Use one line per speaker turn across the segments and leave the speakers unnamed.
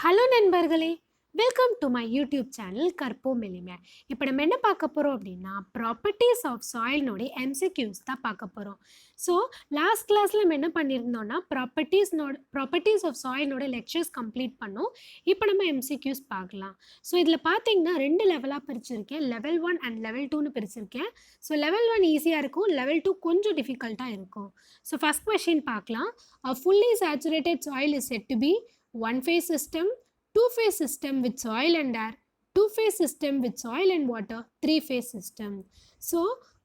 Hello நண்பர்களே, welcome to my YouTube channel கற்போம் எளிமை. இப்போ நம்ம என்ன பார்க்க போகிறோம் அப்படின்னா ப்ராப்பர்ட்டிஸ் ஆஃப் சாயில்னோடைய எம்சிக்யூஸ் தான் பார்க்க போகிறோம். ஸோ லாஸ்ட் கிளாஸில் நம்ம என்ன பண்ணியிருந்தோம்னா ப்ராப்பர்ட்டிஸ் ஆஃப் சாயில்னோட லெக்சர்ஸ் கம்ப்ளீட் பண்ணோம். இப்போ நம்ம எம்சிக்யூஸ் பார்க்கலாம். ஸோ இதில் பார்த்தீங்கன்னா 2 லெவலாக பிரிச்சிருக்கேன். லெவல் 1 அண்ட் லெவல் 2ன்னு பிரிச்சிருக்கேன். ஸோ லெவல் 1 ஈஸியாக இருக்கும், லெவல் 2 கொஞ்சம் டிஃபிகல்ட்டாக இருக்கும். ஸோ ஃபஸ்ட் கொஷின் பார்க்கலாம். A fully saturated soil is said to be one-phase system, two-phase system with soil and air, two-phase system with soil and water, three-phase system. So,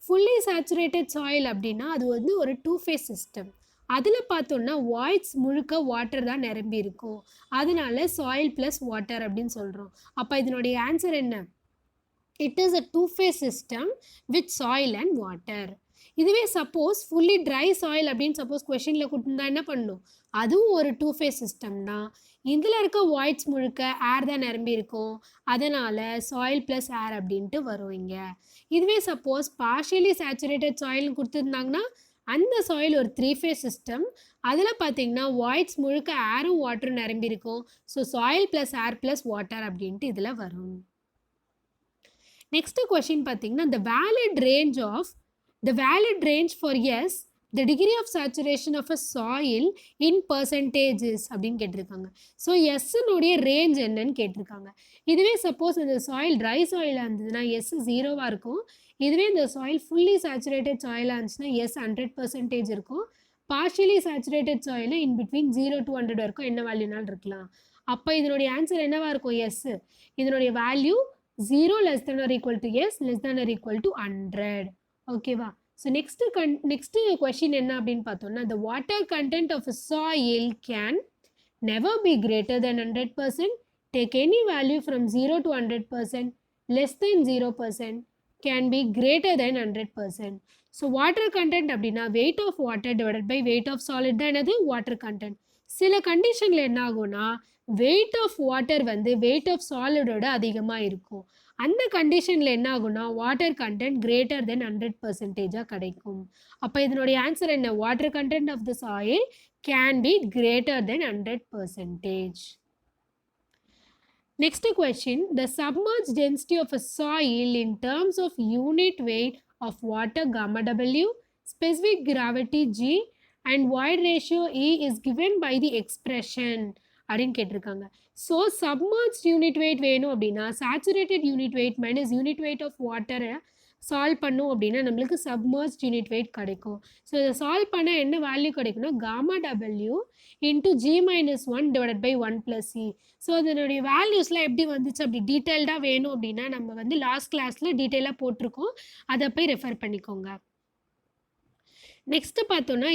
fully saturated soil அப்படின்னா அது வந்து ஒரு two-phase system. அதில் பார்த்தோன்னா voids முழுக்க water தான் நிரம்பி இருக்கும். அதனால சாயில் ப்ளஸ் வாட்டர் அப்படின்னு சொல்கிறோம். அப்போ இதனுடைய ஆன்சர் என்ன? It is a two-phase system with soil and water. இதுவே சப்போஸ் ஃபுல்லி ட்ரை சாயில் அப்படின்னு சப்போஸ் கொஷினில் கொடுத்துருந்தா என்ன பண்ணணும்? அதுவும் ஒரு two-phase system தான். இதில் இருக்க வாய்ட்ஸ் முழுக்க ஏர் தான் நிரம்பி இருக்கும். அதனால் சாயில் ப்ளஸ் ஏர் அப்படின்ட்டு வரும் இங்கே. இதுவே சப்போஸ் பார்ஷியலி சேச்சுரேட்டட் சாயில்னு கொடுத்துருந்தாங்கன்னா அந்த சாயில் ஒரு த்ரீ-ஃபேஸ் சிஸ்டம். அதில் பார்த்தீங்கன்னா வாய்ட்ஸ் முழுக்க ஏரும் வாட்டரும் நிரம்பி இருக்கும். ஸோ சாயில் ப்ளஸ் ஏர் ப்ளஸ் வாட்டர் அப்படின்ட்டு இதில் வரும். நெக்ஸ்ட் கொஷின் பார்த்தீங்கன்னா the valid range for yes, the degree of saturation of a soil in percentages அப்படின்னு கேட்டிருக்காங்க. ஸோ எஸ்னுடைய ரேஞ்ச் என்னன்னு கேட்டிருக்காங்க. இதுவே சப்போஸ் இந்த சாயில் ட்ரை சாயிலாக இருந்ததுன்னா எஸ் 0வாக இருக்கும். இதுவே இந்த சாயில் ஃபுல்லி சேச்சுரேட்டட் சாயிலாக இருந்துச்சுன்னா எஸ் 100% இருக்கும். பார்ஷியலி சேச்சுரேட்டட் சாயிலில் இன் பிட்வீன் 0 to 100 வரைக்கும் என்ன வேல்யூனாலும் இருக்கலாம். அப்போ இதனுடைய ஆன்சர் என்னவாக இருக்கும்? எஸ். இதனுடைய value 0 less than or equal to yes, less than or equal to 100. ஓகேவா? ஸோ நெக்ஸ்ட்டு கொஷின் என்ன அப்படின்னு பார்த்தோம்னா the water content of a soil can never be greater than 100%, take any value from 0 to 100%, less than 0%, can be greater than 100%. So water content அப்படின்னா weight of water divided by weight of solid தான் என்னது water content. சில கண்டிஷனில் என்ன ஆகும்னா weight of water வந்து weight of சாலிடோட அதிகமாக இருக்கும். அந்த கண்டிஷனில் என்ன ஆகும்னா வாட்டர் கண்டென்ட் கிரேட்டர் தென் 100%ஆக கிடைக்கும். அப்போ இதனுடைய ஆன்சர் என்ன? Water content of the soil can be greater than 100%. Next question, the submerged density of a soil in terms of unit weight of water gamma W, specific gravity G and void ratio E is given by the expression அப்படின்னு கேட்டிருக்காங்க. So submerge unit weight வேணும் அப்படின்னா saturated unit weight minus unit weight of வாட்டரை solve பண்ணோம் அப்படின்னா நம்மளுக்கு submerge unit weight கிடைக்கும். So இதை சால்வ் பண்ண என்ன வேல்யூ கிடைக்கும்னா gamma W into G-1 divided by 1 + C. So அதனுடைய வேல்யூஸ்லாம் எப்படி வந்துச்சு அப்படி டீட்டெயில்டாக வேணும் அப்படின்னா நம்ம வந்து லாஸ்ட் கிளாஸில் டீட்டெயிலாக போட்டிருக்கோம், அதை போய் ரெஃபர் பண்ணிக்கோங்க. நெக்ஸ்ட்டு பார்த்தோன்னா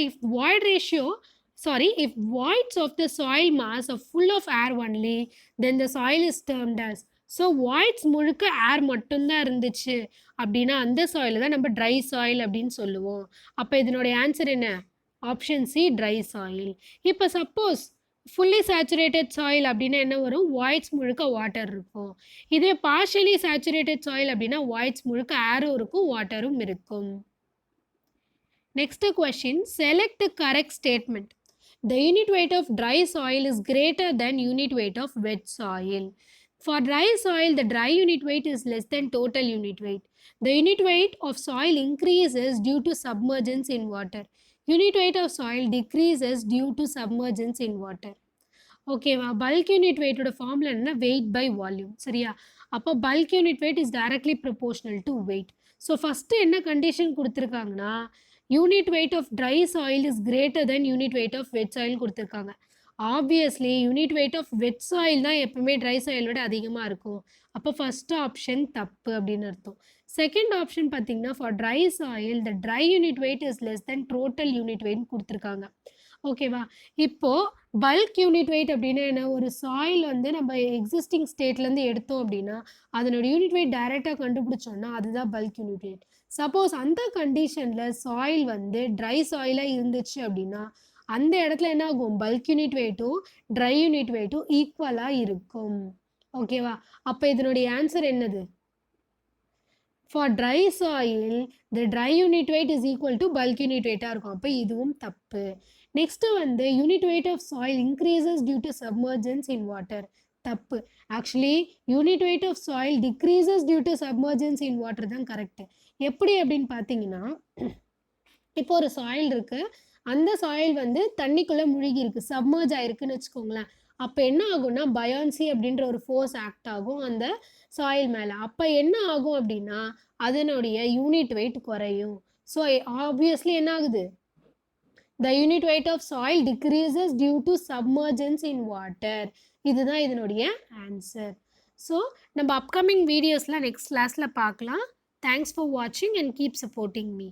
if voids of the soil mass are full of air only, then the soil is termed as. So voids முழுக்க ஏர் மட்டும்தான் இருந்துச்சு அப்படின்னா அந்த சாயில் தான் நம்ம ட்ரை சாயில் அப்படின்னு சொல்லுவோம். அப்போ இதனுடைய ஆன்சர் என்ன? Option C, try soil. இப்போ சப்போஸ் ஃபுல்லி சேச்சுரேட்டட் சாயில் அப்படின்னா என்ன வரும்? வாய்ட்ஸ் முழுக்க வாட்டர் இருக்கும். இதே பார்ஷியலி சேச்சுரேட்டட் சாயில் அப்படின்னா வாய்ட்ஸ் முழுக்க ஏரும் இருக்கும் வாட்டரும் இருக்கும். Next question, select the correct statement. The unit weight of dry soil is greater than unit weight of wet soil. For dry soil, the dry unit weight is less than total unit weight. The unit weight of soil increases due to submergence in water. Unit weight of soil decreases due to submergence in water. ஓகேவா? Bulk unit வெயிட்டோட formula என்ன? Weight by volume. சரியா? அப்போ bulk unit weight is directly proportional to weight. So first என்ன condition கொடுத்துருக்காங்கன்னா unit weight of dry soil is greater than unit weight of wet soil கொடுத்துருக்காங்க. Obviously unit weight of wet soil தான் எப்பவுமே try சாயிலோட அதிகமாக இருக்கும். அப்போ first option தப்பு அப்படின்னு அர்த்தம். செகண்ட் ஆப்ஷன் பார்த்தீங்கன்னா for dry soil the dry unit weight is less than total unit wait கொடுத்துருக்காங்க. ஓகேவா? இப்போது பல்க் யூனிட் வெயிட் அப்படின்னா என்ன? ஒரு சாயில் வந்து நம்ம எக்ஸிஸ்டிங் ஸ்டேட்லேருந்து எடுத்தோம் அப்படின்னா அதனோட யூனிட் வெயிட் டைரெக்டாக கண்டுபிடிச்சோன்னா அதுதான் பல்க் யூனிட் வெயிட். சப்போஸ் அந்த கண்டிஷனில் சாயில் வந்து ட்ரை சாயிலாக இருந்துச்சு அப்படின்னா அந்த இடத்துல என்ன ஆகும்? பல்க் யூனிட் வெயிட்டும் ட்ரை யூனிட் வெயிட்டும் ஈக்குவலாக இருக்கும். ஓகேவா? அப்போ இதனுடைய ஆன்சர் என்னது? For dry soil the dry unit weight is equal to bulk unit வெயிட்டாக இருக்கும். அப்போ இதுவும் தப்பு. நெக்ஸ்ட்டு வந்து unit weight of soil increases due to submergence in water. தப்பு. Actually unit weight of soil decreases due to submergence in water தான் correct. எப்படி அப்படின்னு பார்த்தீங்கன்னா, இப்போ ஒரு சாயில் இருக்கு. அந்த சாயில் வந்து தண்ணிக்குள்ள முழுகி இருக்கு. சப்மர்ஜ் ஆயிருக்குன்னு வச்சுக்கோங்களேன். அப்ப என்ன ஆகும்னா, பயான்சி அப்படின்ற ஒரு ஃபோர்ஸ் ஆக்ட் ஆகும் அந்த சாயில் மேல. அப்ப என்ன ஆகும் அப்படின்னா, அதனுடைய யூனிட் வெயிட் குறையும். ஸோ ஆப்வியஸ்லி என்ன ஆகுது? The unit weight of soil decreases due to submergence in water. இதுதான் இதனுடைய ஆன்சர். ஸோ நம்ம அப்கமிங் வீடியோஸ்லாம் நெக்ஸ்ட் கிளாஸில் பார்க்கலாம். தேங்க்ஸ் ஃபார் வாட்சிங் அண்ட் கீப் சப்போர்ட்டிங் மீ.